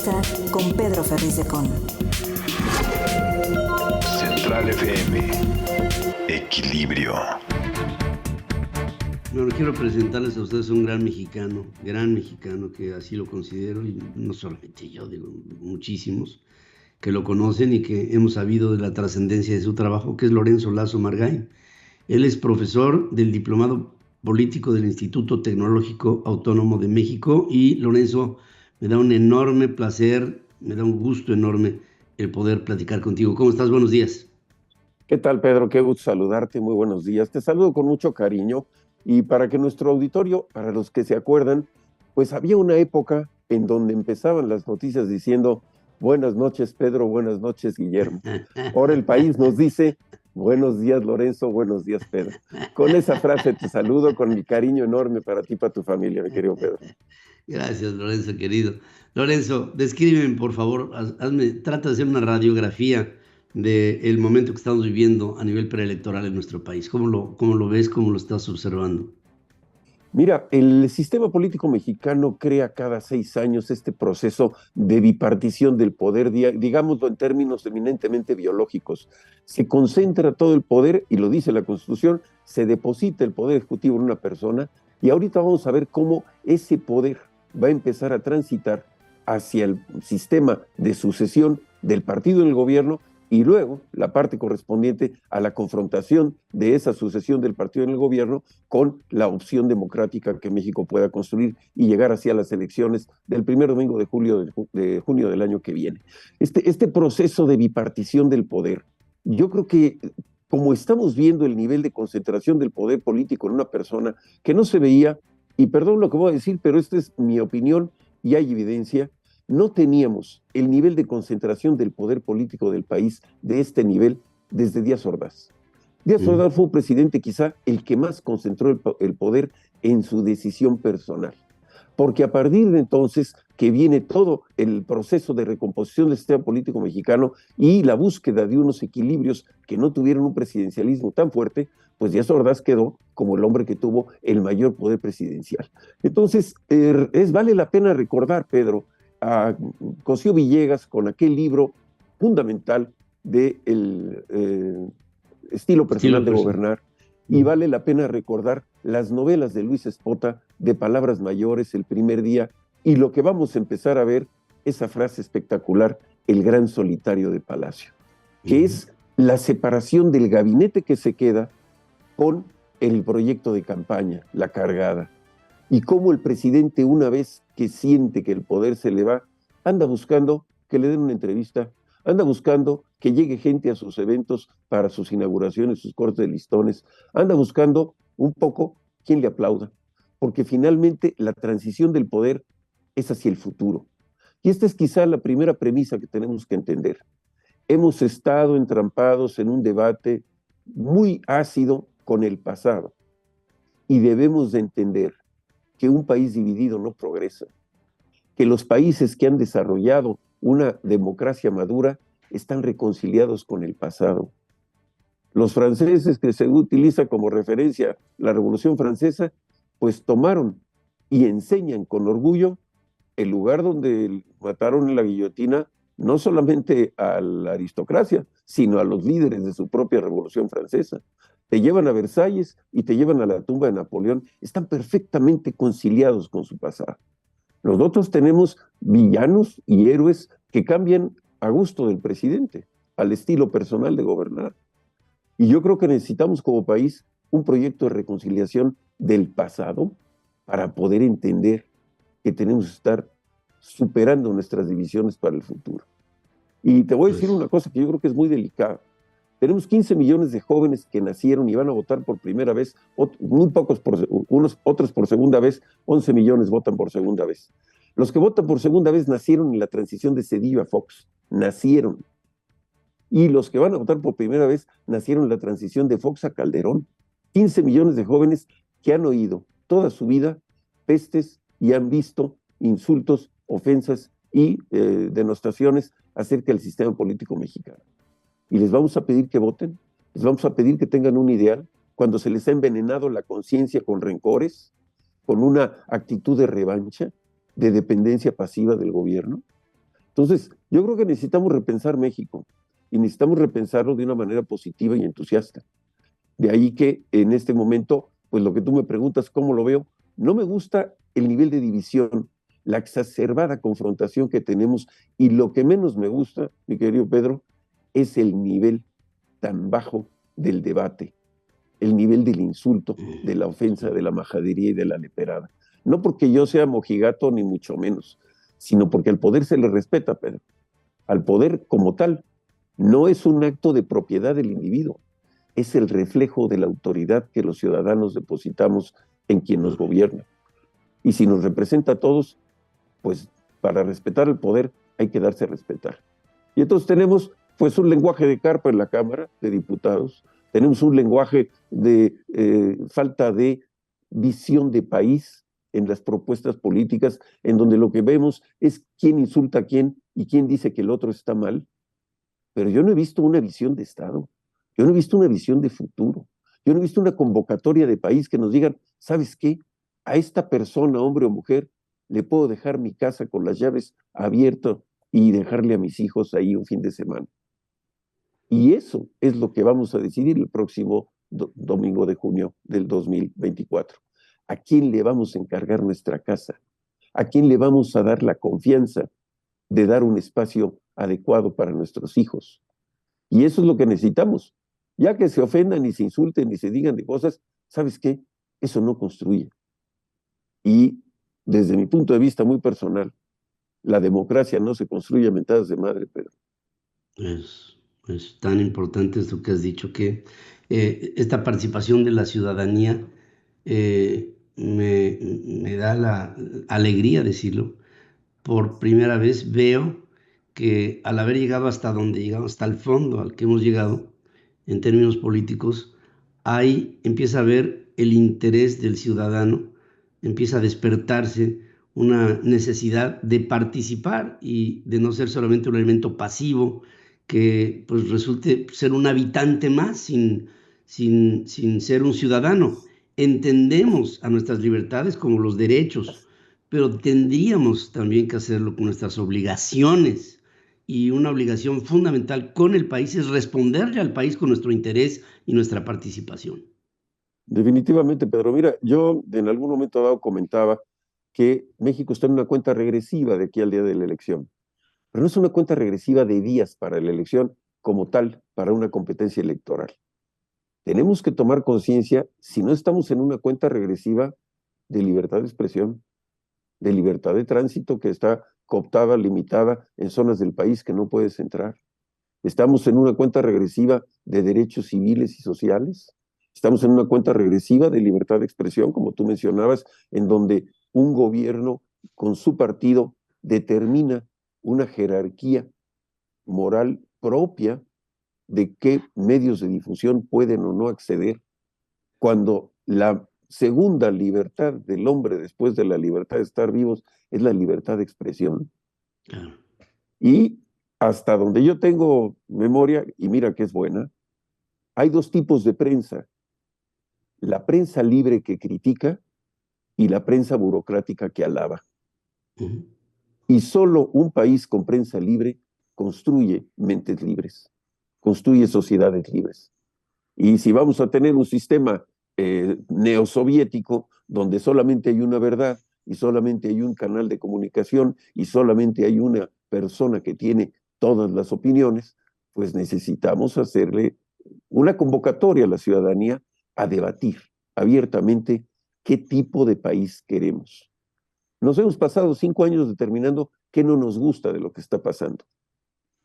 Entrevista con Pedro Ferriz de Con. Central FM. Equilibrio. Bueno, quiero presentarles a ustedes un gran mexicano, que así lo considero, y no solamente yo, digo, muchísimos que lo conocen y que hemos sabido de la trascendencia de su trabajo, que es Lorenzo Lazo Margay. Él es profesor del Diplomado Político del Instituto Tecnológico Autónomo de México. Y Lorenzo, me da un enorme placer, me da un gusto enorme el poder platicar contigo. ¿Cómo estás? Buenos días. ¿Qué tal, Pedro? Qué gusto saludarte, muy buenos días. Te saludo con mucho cariño y para que nuestro auditorio, para los que se acuerdan, pues había una época en donde empezaban las noticias diciendo buenas noches, Pedro, buenas noches, Guillermo. Ahora el país nos dice buenos días, Lorenzo, buenos días, Pedro. Con esa frase te saludo con mi cariño enorme para ti y para tu familia, mi querido Pedro. Gracias, Lorenzo, querido. Lorenzo, descríbeme, por favor, trata de hacer una radiografía del momento que estamos viviendo a nivel preelectoral en nuestro país. ¿Cómo lo ves? ¿Cómo lo estás observando? Mira, el sistema político mexicano crea cada 6 años este proceso de bipartición del poder, digámoslo en términos eminentemente biológicos. Se concentra todo el poder, y lo dice la Constitución, se deposita el poder ejecutivo en una persona, y ahorita vamos a ver cómo ese poder va a empezar a transitar hacia el sistema de sucesión del partido en el gobierno, y luego la parte correspondiente a la confrontación de esa sucesión del partido en el gobierno con la opción democrática que México pueda construir y llegar hacia las elecciones del primer domingo de junio del año que viene. Este proceso de bipartición del poder, yo creo que como estamos viendo el nivel de concentración del poder político en una persona que no se veía, y perdón lo que voy a decir, pero esta es mi opinión y hay evidencia, no teníamos el nivel de concentración del poder político del país de este nivel desde Díaz Ordaz. Díaz Ordaz fue un presidente quizá el que más concentró el poder en su decisión personal, porque a partir de entonces que viene todo el proceso de recomposición del sistema político mexicano y la búsqueda de unos equilibrios que no tuvieron un presidencialismo tan fuerte, pues Díaz Ordaz quedó como el hombre que tuvo el mayor poder presidencial. Entonces, vale la pena recordar, Pedro, a Cosío Villegas con aquel libro fundamental de el estilo personal de gobernar, y vale la pena recordar las novelas de Luis Espota de Palabras Mayores, El primer día, y lo que vamos a empezar a ver, esa frase espectacular, El gran solitario de Palacio, que es la separación del gabinete que se queda con el proyecto de campaña, la cargada. Y cómo el presidente, una vez que siente que el poder se le va, anda buscando que le den una entrevista, anda buscando que llegue gente a sus eventos para sus inauguraciones, sus cortes de listones, anda buscando un poco quien le aplauda, porque finalmente la transición del poder es hacia el futuro. Y esta es quizá la primera premisa que tenemos que entender. Hemos estado entrampados en un debate muy ácido con el pasado, y debemos de entender que un país dividido no progresa, que los países que han desarrollado una democracia madura están reconciliados con el pasado. Los franceses, que se utiliza como referencia la Revolución Francesa, pues tomaron y enseñan con orgullo el lugar donde mataron en la guillotina no solamente a la aristocracia, sino a los líderes de su propia Revolución Francesa. Te llevan a Versalles y te llevan a la tumba de Napoleón. Están perfectamente conciliados con su pasado. Nosotros tenemos villanos y héroes que cambian a gusto del presidente, al estilo personal de gobernar. Y yo creo que necesitamos como país un proyecto de reconciliación del pasado para poder entender que tenemos que estar superando nuestras divisiones para el futuro. Y te voy a decir una cosa que yo creo que es muy delicada. Tenemos 15 millones de jóvenes que nacieron y van a votar por primera vez, muy pocos, otros por segunda vez, 11 millones votan por segunda vez. Los que votan por segunda vez nacieron en la transición de Cedillo a Fox, nacieron. Y los que van a votar por primera vez nacieron en la transición de Fox a Calderón. 15 millones de jóvenes que han oído toda su vida pestes y han visto insultos, ofensas y denostaciones acerca del sistema político mexicano. Y les vamos a pedir que voten, les vamos a pedir que tengan un ideal cuando se les ha envenenado la conciencia con rencores, con una actitud de revancha, de dependencia pasiva del gobierno. Entonces, yo creo que necesitamos repensar México y necesitamos repensarlo de una manera positiva y entusiasta. De ahí que en este momento, pues lo que tú me preguntas, ¿cómo lo veo? No me gusta el nivel de división, la exacerbada confrontación que tenemos y lo que menos me gusta, mi querido Pedro, es el nivel tan bajo del debate, el nivel del insulto, de la ofensa, de la majadería y de la leperada. No porque yo sea mojigato ni mucho menos, sino porque al poder se le respeta, Pedro. Al poder como tal no es un acto de propiedad del individuo, es el reflejo de la autoridad que los ciudadanos depositamos en quien nos gobierna. Y si nos representa a todos, pues para respetar el poder hay que darse a respetar. Y entonces tenemos pues un lenguaje de carpa en la Cámara de Diputados, tenemos un lenguaje de falta de visión de país en las propuestas políticas, en donde lo que vemos es quién insulta a quién y quién dice que el otro está mal. Pero yo no he visto una visión de Estado, yo no he visto una visión de futuro, yo no he visto una convocatoria de país que nos digan, ¿sabes qué? A esta persona, hombre o mujer, le puedo dejar mi casa con las llaves abiertas y dejarle a mis hijos ahí un fin de semana. Y eso es lo que vamos a decidir el próximo domingo de junio del 2024. ¿A quién le vamos a encargar nuestra casa? ¿A quién le vamos a dar la confianza de dar un espacio adecuado para nuestros hijos? Y eso es lo que necesitamos. Ya que se ofendan y se insulten y se digan de cosas, ¿sabes qué? Eso no construye. Y desde mi punto de vista muy personal, la democracia no se construye a mentadas de madre, Pedro. Es tan importante esto que has dicho, que esta participación de la ciudadanía me da la alegría decirlo. Por primera vez veo que al haber llegado hasta donde llegamos, hasta el fondo al que hemos llegado en términos políticos, ahí empieza a ver el interés del ciudadano, empieza a despertarse una necesidad de participar y de no ser solamente un elemento pasivo que pues resulte ser un habitante más sin ser un ciudadano. Entendemos a nuestras libertades como los derechos, pero tendríamos también que hacerlo con nuestras obligaciones. Y una obligación fundamental con el país es responderle al país con nuestro interés y nuestra participación. Definitivamente, Pedro. Mira, yo en algún momento dado comentaba que México está en una cuenta regresiva de aquí al día de la elección, pero no es una cuenta regresiva de días para la elección como tal, para una competencia electoral. Tenemos que tomar conciencia, si no estamos en una cuenta regresiva, de libertad de expresión, de libertad de tránsito que está cooptada, limitada en zonas del país que no puedes entrar. Estamos en una cuenta regresiva de derechos civiles y sociales. Estamos en una cuenta regresiva de libertad de expresión, como tú mencionabas, en donde un gobierno con su partido determina una jerarquía moral propia de qué medios de difusión pueden o no acceder, cuando la segunda libertad del hombre después de la libertad de estar vivos es la libertad de expresión. Claro. Y hasta donde yo tengo memoria, y mira que es buena, hay dos tipos de prensa: la prensa libre que critica y la prensa burocrática que alaba. Uh-huh. Y solo un país con prensa libre construye mentes libres, construye sociedades libres. Y si vamos a tener un sistema neosoviético donde solamente hay una verdad y solamente hay un canal de comunicación y solamente hay una persona que tiene todas las opiniones, pues necesitamos hacerle una convocatoria a la ciudadanía a debatir abiertamente qué tipo de país queremos. Nos hemos pasado 5 años determinando qué no nos gusta de lo que está pasando.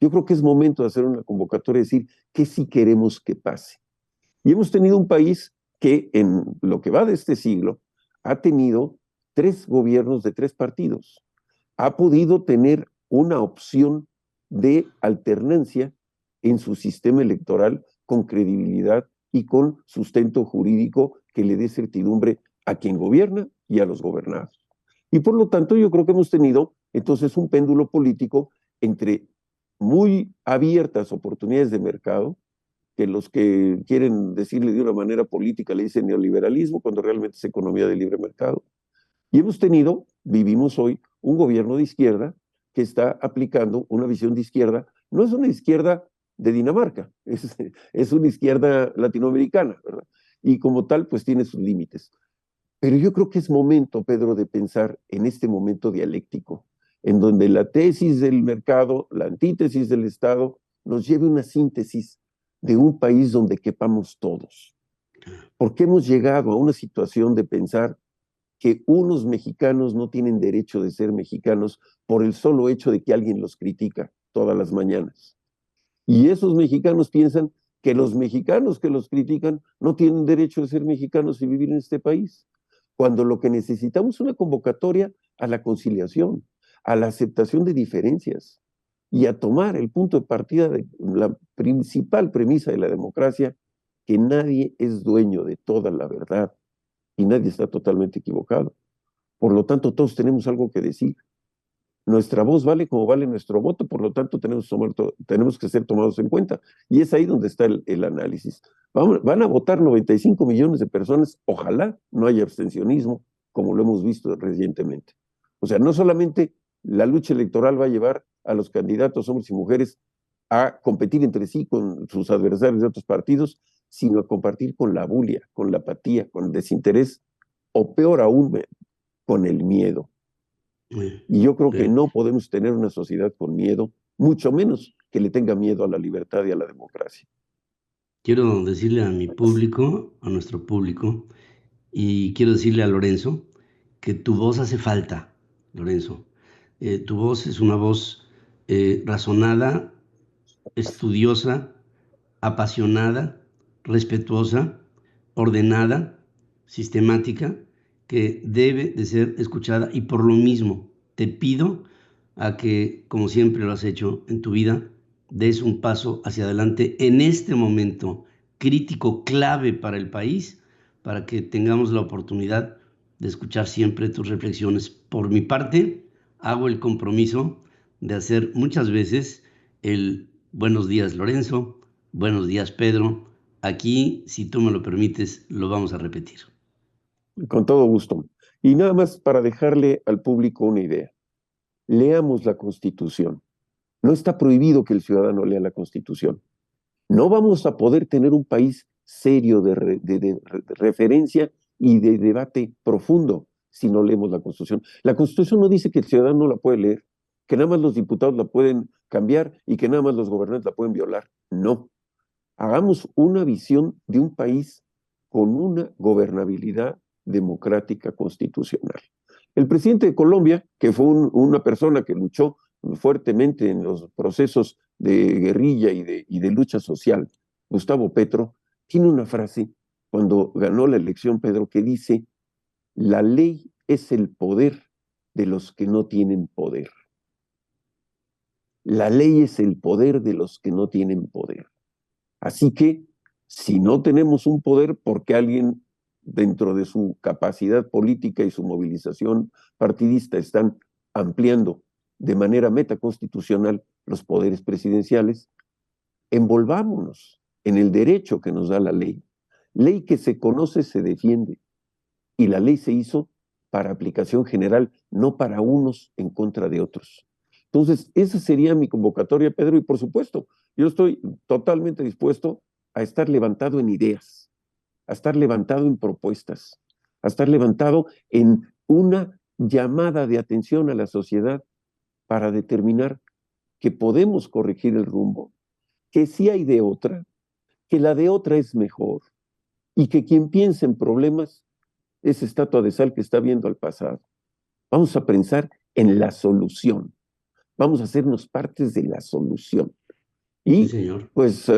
Yo creo que es momento de hacer una convocatoria y decir qué sí queremos que pase. Y hemos tenido un país que en lo que va de este siglo ha tenido 3 gobiernos de 3 partidos. Ha podido tener una opción de alternancia en su sistema electoral con credibilidad y con sustento jurídico que le dé certidumbre a quien gobierna y a los gobernados. Y por lo tanto yo creo que hemos tenido entonces un péndulo político entre muy abiertas oportunidades de mercado, que los que quieren decirle de una manera política le dicen neoliberalismo, cuando realmente es economía de libre mercado. Y hemos tenido, vivimos hoy, un gobierno de izquierda que está aplicando una visión de izquierda. No es una izquierda de Dinamarca, es una izquierda latinoamericana, ¿verdad? Y como tal, pues tiene sus límites. Pero yo creo que es momento, Pedro, de pensar en este momento dialéctico, en donde la tesis del mercado, la antítesis del Estado, nos lleve a una síntesis de un país donde quepamos todos. Porque hemos llegado a una situación de pensar que unos mexicanos no tienen derecho de ser mexicanos por el solo hecho de que alguien los critica todas las mañanas. Y esos mexicanos piensan que los mexicanos que los critican no tienen derecho de ser mexicanos y vivir en este país, cuando lo que necesitamos es una convocatoria a la conciliación, a la aceptación de diferencias y a tomar el punto de partida de la principal premisa de la democracia, que nadie es dueño de toda la verdad y nadie está totalmente equivocado. Por lo tanto, todos tenemos algo que decir. Nuestra voz vale como vale nuestro voto, por lo tanto tenemos que ser tomados en cuenta. Y es ahí donde está el análisis. Van a votar 95 millones de personas, ojalá no haya abstencionismo, como lo hemos visto recientemente. O sea, no solamente la lucha electoral va a llevar a los candidatos, hombres y mujeres, a competir entre sí con sus adversarios de otros partidos, sino a compartir con la bulia, con la apatía, con el desinterés, o peor aún, con el miedo. Y yo creo que no podemos tener una sociedad con miedo, mucho menos que le tenga miedo a la libertad y a la democracia. Quiero decirle a mi público, a nuestro público, y quiero decirle a Lorenzo que tu voz hace falta, Lorenzo. Tu voz es una voz razonada, estudiosa, apasionada, respetuosa, ordenada, sistemática, que debe de ser escuchada, y por lo mismo te pido a que, como siempre lo has hecho en tu vida, des un paso hacia adelante en este momento crítico, clave para el país, para que tengamos la oportunidad de escuchar siempre tus reflexiones. Por mi parte, hago el compromiso de hacer muchas veces el buenos días, Lorenzo, buenos días, Pedro. Aquí, si tú me lo permites, lo vamos a repetir. Con todo gusto. Y nada más para dejarle al público una idea. Leamos la Constitución. No está prohibido que el ciudadano lea la Constitución. No vamos a poder tener un país serio de referencia y de debate profundo si no leemos la Constitución. La Constitución no dice que el ciudadano no la puede leer, que nada más los diputados la pueden cambiar y que nada más los gobernantes la pueden violar. No. Hagamos una visión de un país con una gobernabilidad democrática constitucional. El presidente de Colombia, que fue una persona que luchó fuertemente en los procesos de guerrilla y de lucha social, Gustavo Petro, tiene una frase cuando ganó la elección, Pedro, que dice: la ley es el poder de los que no tienen poder. La ley es el poder de los que no tienen poder. Así que, si no tenemos un poder, porque alguien dentro de su capacidad política y su movilización partidista están ampliando de manera metaconstitucional los poderes presidenciales, envolvámonos en el derecho que nos da la ley. Ley que se conoce, se defiende. Y la ley se hizo para aplicación general, no para unos en contra de otros. Entonces, esa sería mi convocatoria, Pedro, y por supuesto, yo estoy totalmente dispuesto a estar levantado en ideas, a estar levantado en propuestas, a estar levantado en una llamada de atención a la sociedad para determinar que podemos corregir el rumbo, que sí hay de otra, que la de otra es mejor, y que quien piensa en problemas es estatua de sal que está viendo al pasado. Vamos a pensar en la solución. Vamos a hacernos partes de la solución. Y, sí, señor, pues,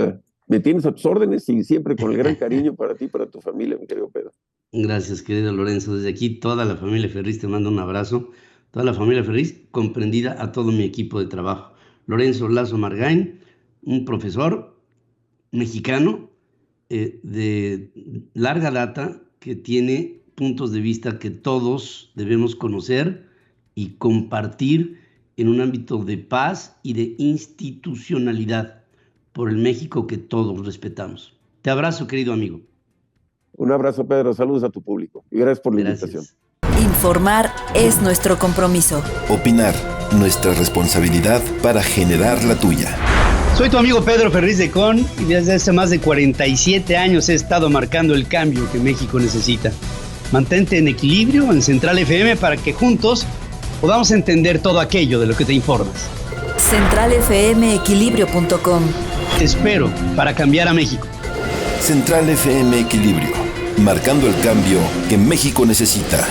me tienes a tus órdenes y siempre con el gran cariño para ti y para tu familia, mi querido Pedro. Gracias, querido Lorenzo. Desde aquí, toda la familia Ferriz te manda un abrazo. Toda la familia Ferriz, comprendida a todo mi equipo de trabajo. Lorenzo Lazo Margain, un profesor mexicano de larga data, que tiene puntos de vista que todos debemos conocer y compartir en un ámbito de paz y de institucionalidad por el México que todos respetamos. Te abrazo, querido amigo. Un abrazo, Pedro. Saludos a tu público. Y gracias por la invitación. Informar es nuestro compromiso. Opinar nuestra responsabilidad para generar la tuya. Soy tu amigo Pedro Ferriz de Con y desde hace más de 47 años he estado marcando el cambio que México necesita. Mantente en equilibrio en Central FM para que juntos podamos entender todo aquello de lo que te informas. CentralFMEquilibrio.com. Te espero para cambiar a México. Central FM Equilibrio, marcando el cambio que México necesita.